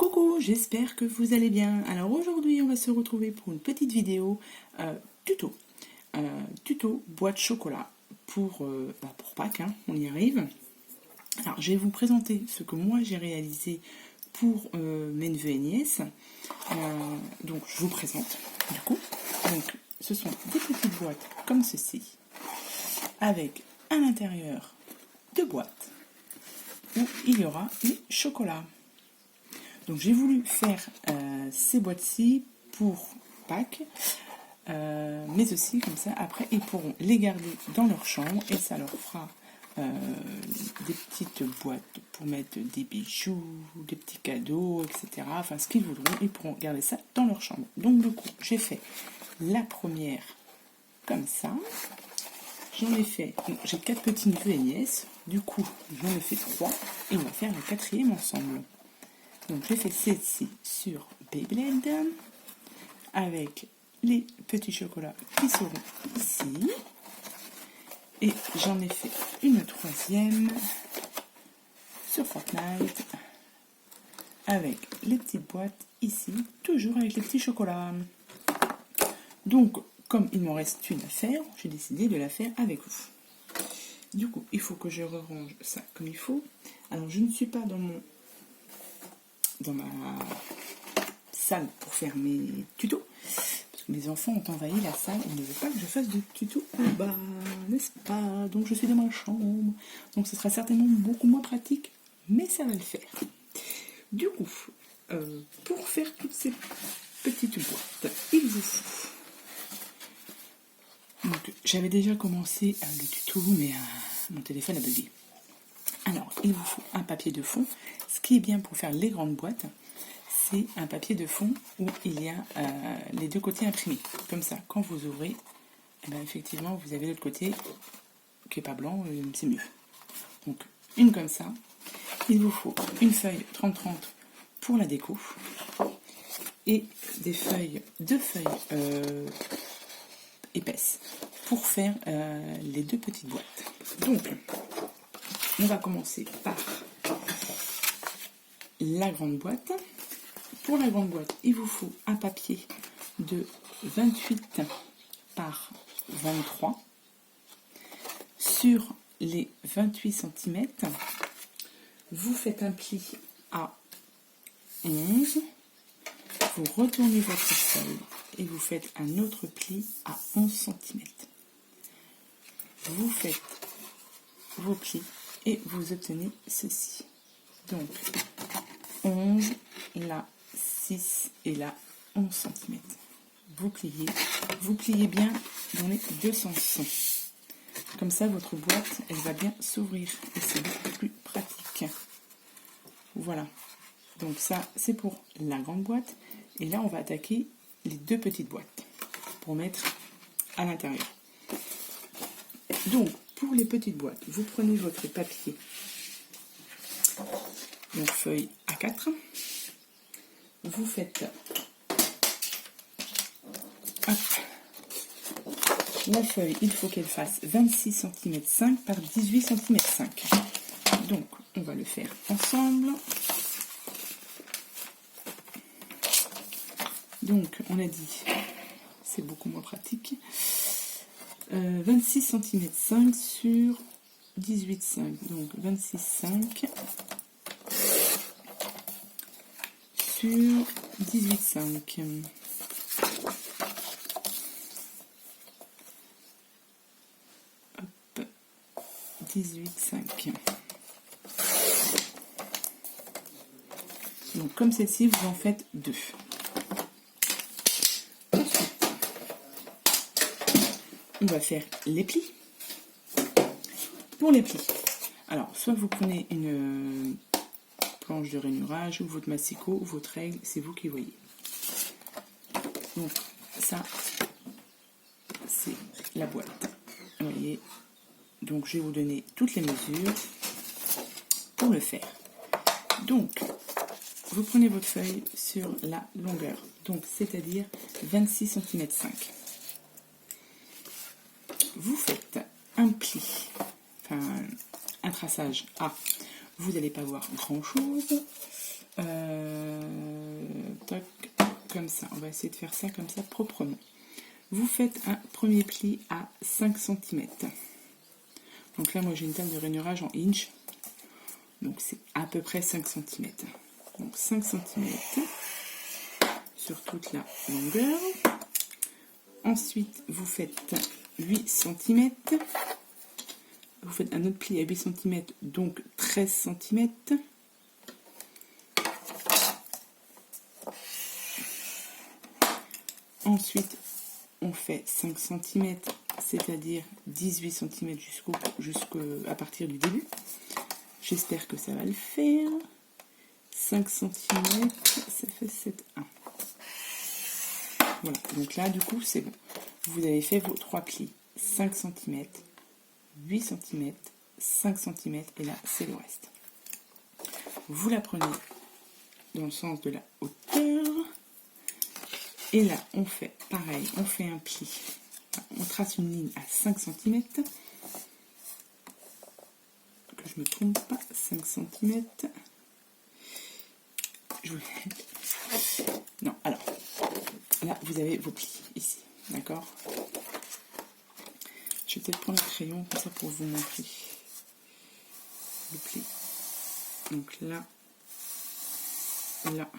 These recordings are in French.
Coucou, j'espère que vous allez bien. Alors aujourd'hui, on va se retrouver pour une petite vidéo tuto. Tuto boîte chocolat pour Pâques, hein, on y arrive. Alors je vais vous présenter ce que moi j'ai réalisé pour mes neveux et nièces. Donc je vous présente du coup. Donc ce sont des petites boîtes comme ceci, avec à l'intérieur deux boîtes où il y aura les chocolats. Donc j'ai voulu faire ces boîtes-ci pour Pâques, mais aussi comme ça après ils pourront les garder dans leur chambre et ça leur fera des petites boîtes pour mettre des bijoux, des petits cadeaux, etc. Enfin ce qu'ils voudront, ils pourront garder ça dans leur chambre. Donc du coup j'ai fait la première comme ça. J'en ai fait, j'ai 4 petits neveux et nièces, du coup j'en ai fait 3 et on va faire la quatrième ensemble. Donc j'ai fait celle-ci sur Beyblade avec les petits chocolats qui seront ici. Et j'en ai fait une troisième sur Fortnite avec les petites boîtes ici, toujours avec les petits chocolats. Donc comme il m'en reste une à faire, j'ai décidé de la faire avec vous. Du coup, il faut que je range ça comme il faut. Alors je ne suis pas dans ma salle pour faire mes tutos, parce que mes enfants ont envahi la salle et ne veulent pas que je fasse de tutos au bas, n'est-ce pas? Donc je suis dans ma chambre, donc ce sera certainement beaucoup moins pratique, mais ça va le faire. Du coup, pour faire toutes ces petites boîtes, il vous faut... Donc j'avais déjà commencé le tuto, mais mon téléphone a bugué. Alors, il vous faut un papier de fond. Ce qui est bien pour faire les grandes boîtes, c'est un papier de fond où il y a les deux côtés imprimés. Comme ça, quand vous ouvrez, eh bien, effectivement, vous avez l'autre côté qui n'est pas blanc, c'est mieux. Donc, une comme ça. Il vous faut une feuille 30-30 pour la déco et deux feuilles épaisses pour faire les deux petites boîtes. Donc, on va commencer par la grande boîte. Pour la grande boîte, il vous faut un papier de 28 par 23 sur les 28 cm. Vous faites un pli à 11. Vous retournez votre feuille et vous faites un autre pli à 11 cm. Vous faites vos plis et vous obtenez ceci. Donc 11, là 6 et là 11 cm. Vous pliez bien dans les deux sens. Comme ça, votre boîte, elle va bien s'ouvrir et c'est beaucoup plus pratique. Voilà. Donc ça, c'est pour la grande boîte. Et là, on va attaquer les deux petites boîtes pour mettre à l'intérieur. Donc, pour les petites boîtes, vous prenez votre papier, donc feuille A4, vous faites la feuille, il faut qu'elle fasse 26 cm 5 par 18 cm 5. Donc, on va le faire ensemble. Donc, on a dit, c'est beaucoup moins pratique. 26 cm 5 sur 18,5. Donc 26,5 sur 18,5. Hop, 18,5. Donc comme celle-ci, vous en faites deux. On va faire les plis. Pour les plis, alors soit vous prenez une planche de rainurage ou votre massicot ou votre règle, c'est vous qui voyez. Donc ça, c'est la boîte. Vous voyez. Donc je vais vous donner toutes les mesures pour le faire. Donc vous prenez votre feuille sur la longueur, donc c'est-à-dire 26 cm 5. Vous faites un pli, enfin un traçage A. Vous n'allez pas voir grand chose. ça. On va essayer de faire ça comme ça proprement. Vous faites un premier pli à 5 cm. Donc là, moi, j'ai une table de rainurage en inch. Donc c'est à peu près 5 cm. Donc 5 cm sur toute la longueur. Ensuite, vous faites 8 cm. Vous faites un autre pli à 8 cm, donc 13 cm. Ensuite, on fait 5 cm, c'est-à-dire 18 cm à partir du début. J'espère que ça va le faire. 5 cm, ça fait 7,1. Voilà, donc là, du coup, c'est bon. Vous avez fait vos 3 plis. 5 cm, 8 cm, 5 cm, et là, c'est le reste. Vous la prenez dans le sens de la hauteur. Et là, on fait pareil, on fait un pli. On trace une ligne à 5 cm. Que je ne me trompe pas, 5 cm. Non, alors, là, vous avez vos plis, ici, d'accord? Je vais peut-être prendre le crayon, comme ça, pour vous montrer le pli. Donc là, là,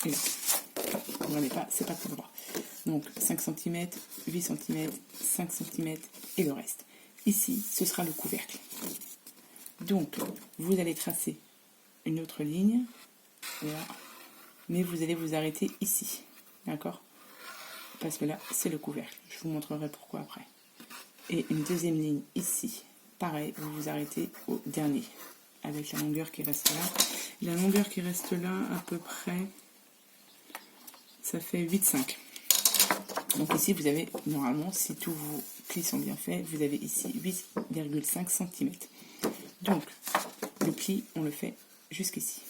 et là. Vous ne regardez pas, c'est pas tout droit. Donc 5 cm, 8 cm, 5 cm et le reste. Ici, ce sera le couvercle. Donc, vous allez tracer une autre ligne, là, mais vous allez vous arrêter ici, d'accord? Parce que là, c'est le couvercle. Je vous montrerai pourquoi après. Et une deuxième ligne ici, pareil, vous vous arrêtez au dernier, avec la longueur qui reste là. La longueur qui reste là, à peu près, ça fait 8,5. Donc ici, vous avez, normalement, si tous vos plis sont bien faits, vous avez ici 8,5 cm. Donc, le pli, on le fait jusqu'ici.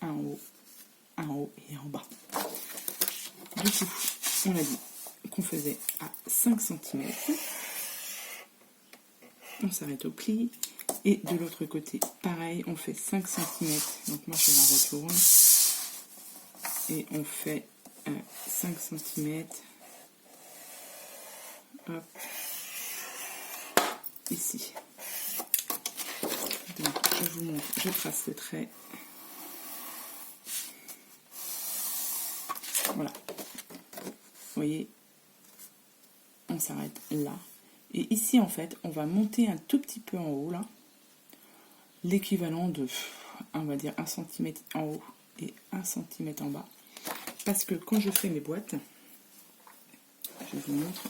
Un en haut et un en bas. Du coup, on a dit qu'on faisait à 5 cm. On s'arrête au pli. Et de l'autre côté, pareil, on fait 5 cm. Donc moi, je la retourne. Et on fait 5 cm. Hop. Ici. Donc, je vous montre, je trace le trait. Voilà. Vous voyez, on s'arrête là. Et ici, en fait, on va monter un tout petit peu en haut, là. L'équivalent de, on va dire, 1 cm en haut et 1 cm en bas. Parce que quand je fais mes boîtes, je vous montre,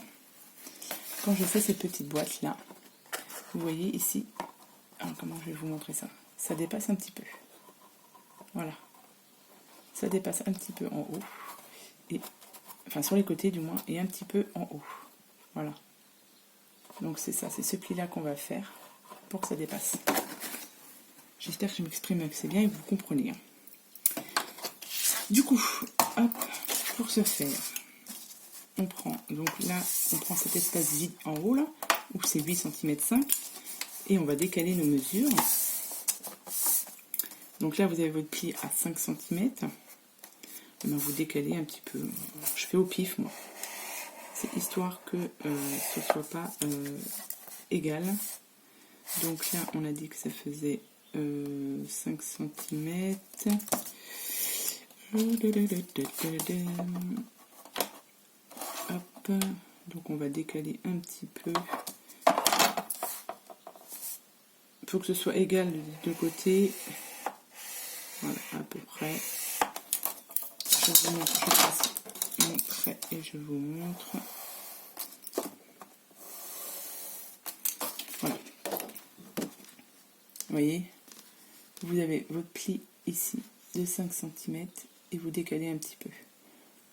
quand je fais ces petites boîtes là, vous voyez ici, alors comment je vais vous montrer ça? Ça dépasse un petit peu. Voilà. Ça dépasse un petit peu en haut. Et, enfin sur les côtés du moins, et un petit peu en haut. Voilà. Donc c'est ça, c'est ce pli là qu'on va faire pour que ça dépasse. J'espère que je m'exprime assez bien et que vous comprenez. Du coup, hop, pour ce faire, on prend, donc là, on prend cet espace vide en haut, là, où c'est 8 cm 5, et on va décaler nos mesures. Donc là, vous avez votre pli à 5 cm, et ben vous décalez un petit peu. Je fais au pif, moi. C'est histoire que ce ne soit pas égal. Donc là, on a dit que ça faisait 5 cm. Hop, donc on va décaler un petit peu. Il faut que ce soit égal des deux côtés. Voilà, à peu près. Je vous montre, je passe mon trait et je vous montre. Voilà. Vous voyez, vous avez votre pli ici de 5 cm et vous décalez un petit peu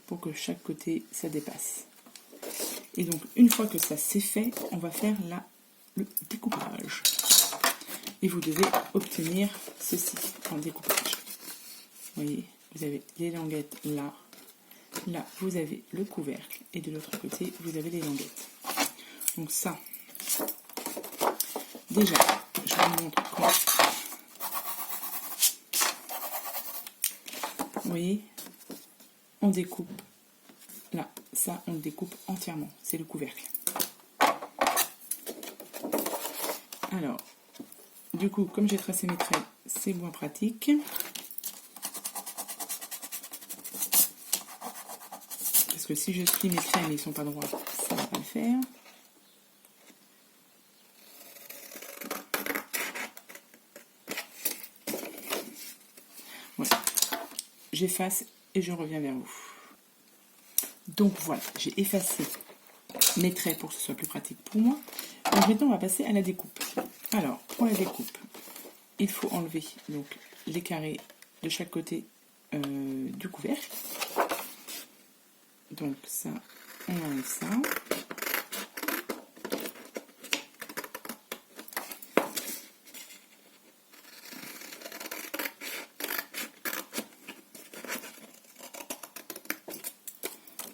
pour que chaque côté ça dépasse. Et donc une fois que ça c'est fait, on va faire là le découpage. Et vous devez obtenir ceci en découpage. Vous voyez, vous avez les languettes là. Là, vous avez le couvercle. Et de l'autre côté, vous avez les languettes. Donc ça, déjà, je vous montre comment. Vous voyez, on découpe. Là, ça, on le découpe entièrement. C'est le couvercle. Alors, du coup, comme j'ai tracé mes traits, c'est moins pratique. Parce que si je plie mes traits mais ils ne sont pas droits, ça ne va pas le faire. Voilà. J'efface et je reviens vers vous. Donc voilà, j'ai effacé mes traits pour que ce soit plus pratique pour moi. Donc maintenant, on va passer à la découpe. Alors, pour la découpe, il faut enlever donc, les carrés de chaque côté du couvercle. Donc ça, on enlève ça.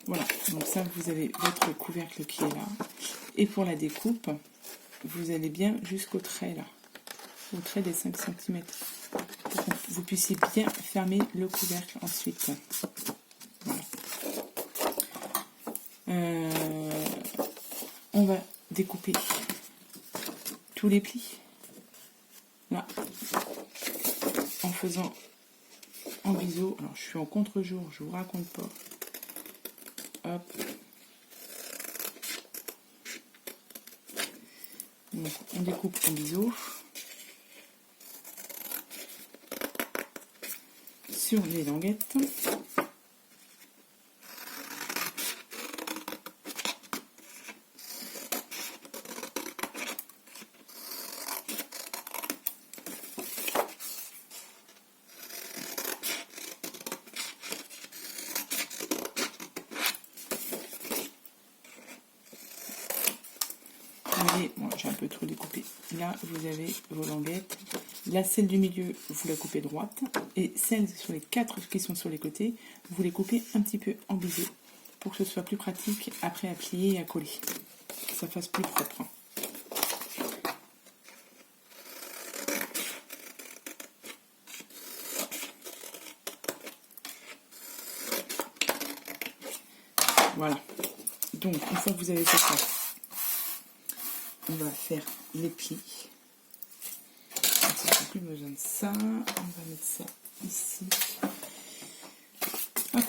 Voilà, donc ça, vous avez votre couvercle qui est là. Et pour la découpe, vous allez bien jusqu'au trait là, au trait des 5 cm, pour que vous puissiez bien fermer le couvercle ensuite. Voilà. On va découper tous les plis, là, en faisant en biseau. Alors, je suis en contre-jour, je vous raconte pas. Hop. Donc, on découpe en biseau sur les languettes. Moi j'ai un peu trop découpé. Là, vous avez vos languettes. Là, celle du milieu, vous la coupez droite. Et celles sur les 4 qui sont sur les côtés, vous les coupez un petit peu en biseau pour que ce soit plus pratique après à plier et à coller. Que ça fasse plus propre. Voilà. Donc, une fois que vous avez fait ça, on va faire les plis. On n'a plus besoin de ça. On va mettre ça ici. Hop.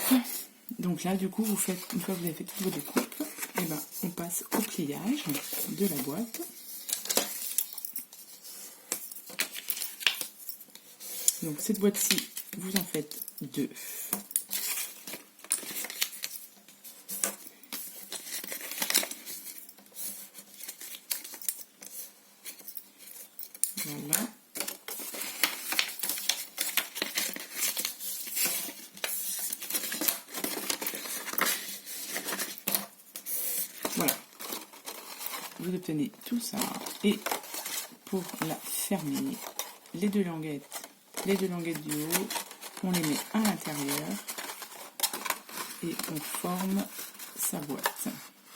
Donc là, du coup, vous faites, une fois que vous avez fait toutes vos découpes, et ben, on passe au pliage de la boîte. Donc cette boîte-ci, vous en faites 2. Voilà. Voilà. Vous obtenez tout ça. Et pour la fermer, les deux languettes du haut, on les met à l'intérieur et on forme sa boîte.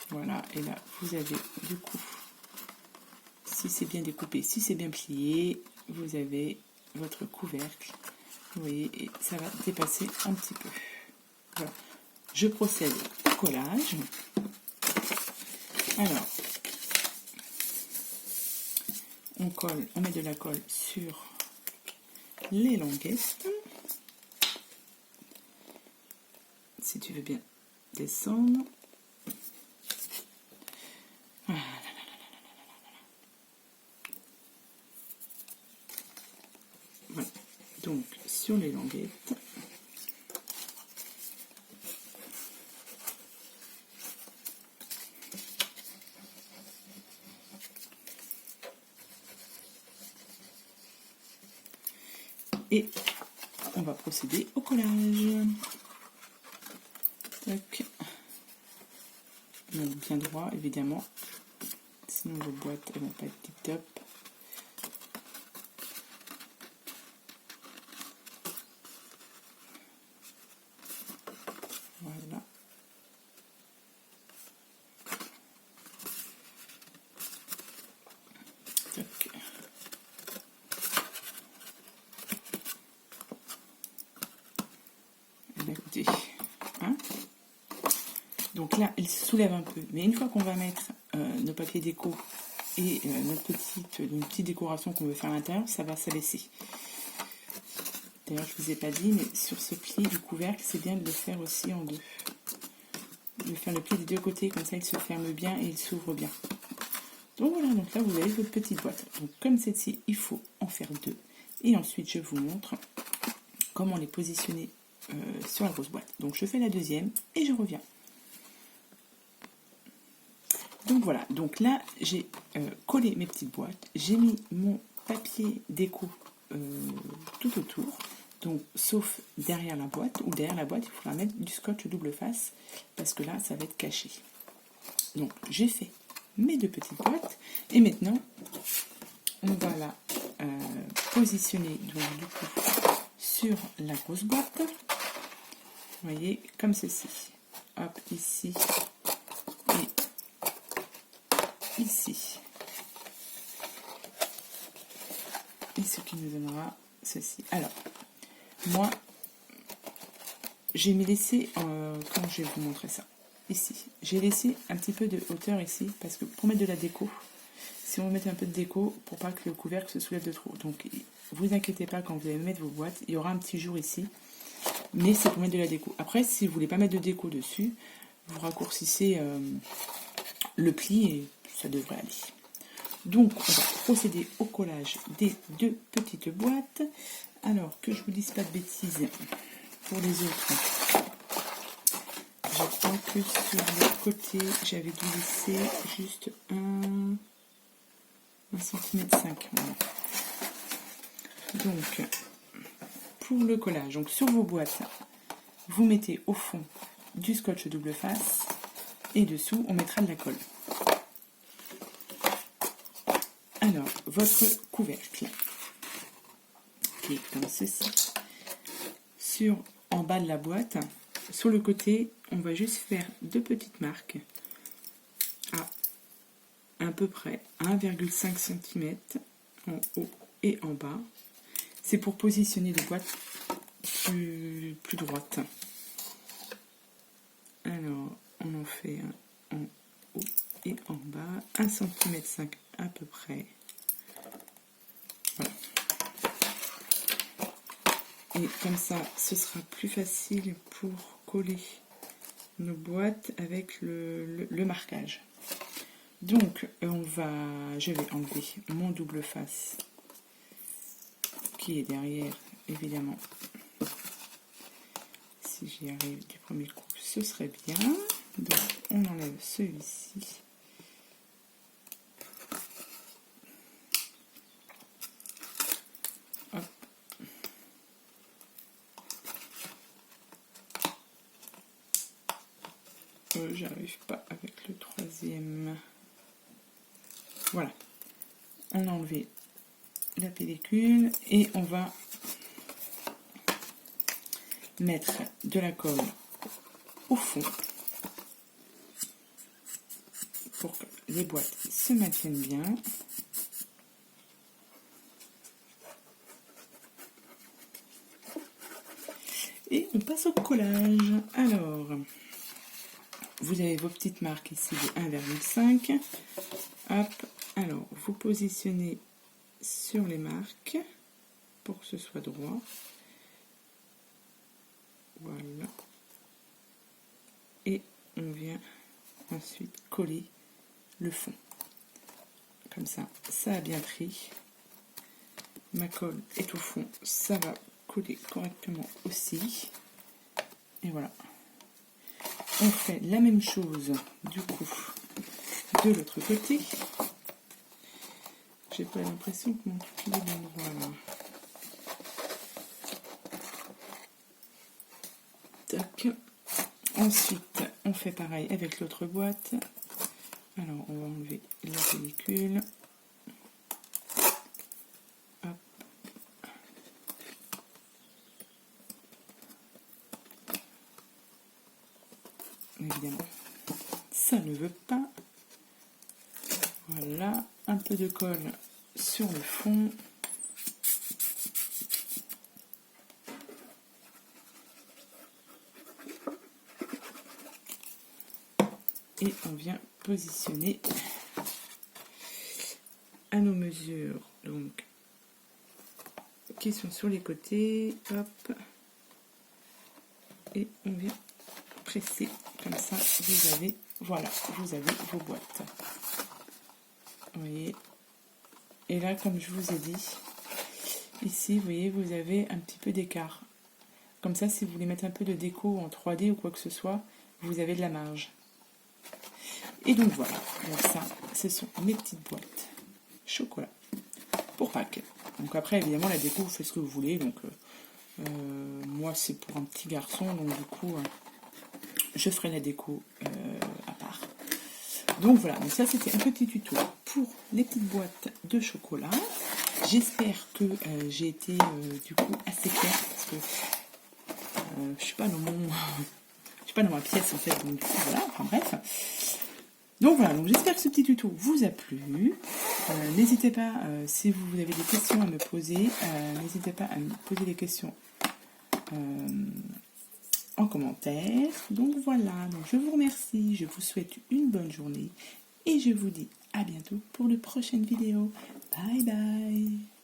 Voilà. Et là, vous avez du coup, si c'est bien découpé, si c'est bien plié, vous avez votre couvercle. Vous voyez, et ça va dépasser un petit peu. Voilà. Je procède au collage. Alors, on colle, on met de la colle sur les languettes. Si tu veux bien descendre. Voilà. Donc, sur les languettes. Et on va procéder au collage. Tac. Donc bien droit, évidemment. Sinon vos boîtes elles vont pas être tip top. Voilà. Tac. Eh bien, écoutez, hein, Donc là, il se soulève un peu. Mais une fois qu'on va mettre nos papiers déco et une petite décoration qu'on veut faire à l'intérieur, ça va s'abaisser. D'ailleurs, je ne vous ai pas dit, mais sur ce pli du couvercle, c'est bien de le faire aussi en deux. De faire le pli des deux côtés, comme ça il se ferme bien et il s'ouvre bien. Donc voilà, donc là vous avez votre petite boîte. Donc comme celle-ci, il faut en faire deux. Et ensuite, je vous montre comment les positionner sur la grosse boîte. Donc je fais la deuxième et je reviens. Donc voilà, donc là j'ai collé mes petites boîtes, j'ai mis mon papier déco tout autour, donc sauf derrière la boîte, ou derrière la boîte il faudra mettre du scotch double face, parce que là ça va être caché. Donc j'ai fait mes deux petites boîtes, et maintenant on va la positionner donc du coup sur la grosse boîte, vous voyez, comme ceci, hop, ici, ici, et ce qui nous donnera ceci. Alors, moi, j'ai laissé, comment je vais vous montrer ça, ici, j'ai laissé un petit peu de hauteur ici, parce que pour mettre de la déco, si on veut mettre un peu de déco, pour pas que le couvercle se soulève de trop, donc vous inquiétez pas, quand vous allez mettre vos boîtes, il y aura un petit jour ici, mais c'est pour mettre de la déco. Après, si vous voulez pas mettre de déco dessus, vous raccourcissez le pli et ça devrait aller. Donc, on va procéder au collage des deux petites boîtes. Alors, que je vous dise pas de bêtises pour les autres. Je crois que sur le côté, j'avais dû laisser juste 1,5 cm. Voilà. Donc, pour le collage, donc sur vos boîtes, vous mettez au fond du scotch double face et dessous, on mettra de la colle. Alors, votre couvercle, qui est comme ceci, en bas de la boîte, sur le côté, on va juste faire deux petites marques à peu près 1,5 cm en haut et en bas. C'est pour positionner les boîtes plus droites. Alors, on en fait un en haut et en bas, 1,5 cm à peu près. Voilà. Et comme ça, ce sera plus facile pour coller nos boîtes avec le marquage. Donc, je vais enlever mon double face qui est derrière, évidemment. Si j'y arrive du premier coup, ce serait bien. Donc, on enlève celui-ci. Hop. J'arrive pas avec le troisième. Voilà. On a enlevé la pellicule et on va mettre de la colle au fond pour que les boîtes se maintiennent bien. Et on passe au collage. Alors, vous avez vos petites marques ici de 1,5. Hop, alors vous positionnez sur les marques pour que ce soit droit. Voilà. Et on vient ensuite coller le fond. Comme ça, ça a bien pris. Ma colle est au fond, ça va coller correctement aussi. Et voilà. On fait la même chose du coup de l'autre côté. J'ai pas l'impression que mon truc est bien droit là. Tac. Ensuite, on fait pareil avec l'autre boîte. Alors, on va enlever la pellicule. Hop. Évidemment, ça ne veut pas. Voilà, un peu de colle sur le fond. et on vient positionner à nos mesures, donc qui sont sur les côtés, hop, et on vient presser comme ça. Vous avez, voilà, vous avez vos boîtes. Vous voyez, et là, comme je vous ai dit, ici, vous voyez, vous avez un petit peu d'écart. Comme ça, si vous voulez mettre un peu de déco en 3D ou quoi que ce soit, vous avez de la marge. Et donc voilà, donc ça, ce sont mes petites boîtes chocolat pour Pâques. Donc après, évidemment, la déco, vous faites ce que vous voulez. Donc moi, c'est pour un petit garçon, donc du coup, je ferai la déco à part. Donc voilà, donc ça c'était un petit tuto pour les petites boîtes de chocolat. J'espère que j'ai été du coup assez claire parce que je suis pas dans ma pièce en fait, donc du coup, voilà, enfin bref. Donc voilà, donc j'espère que ce petit tuto vous a plu. N'hésitez pas, si vous avez des questions à me poser, n'hésitez pas à me poser des questions en commentaire. Donc voilà, donc je vous remercie, je vous souhaite une bonne journée et je vous dis à bientôt pour de prochaines vidéos. Bye bye.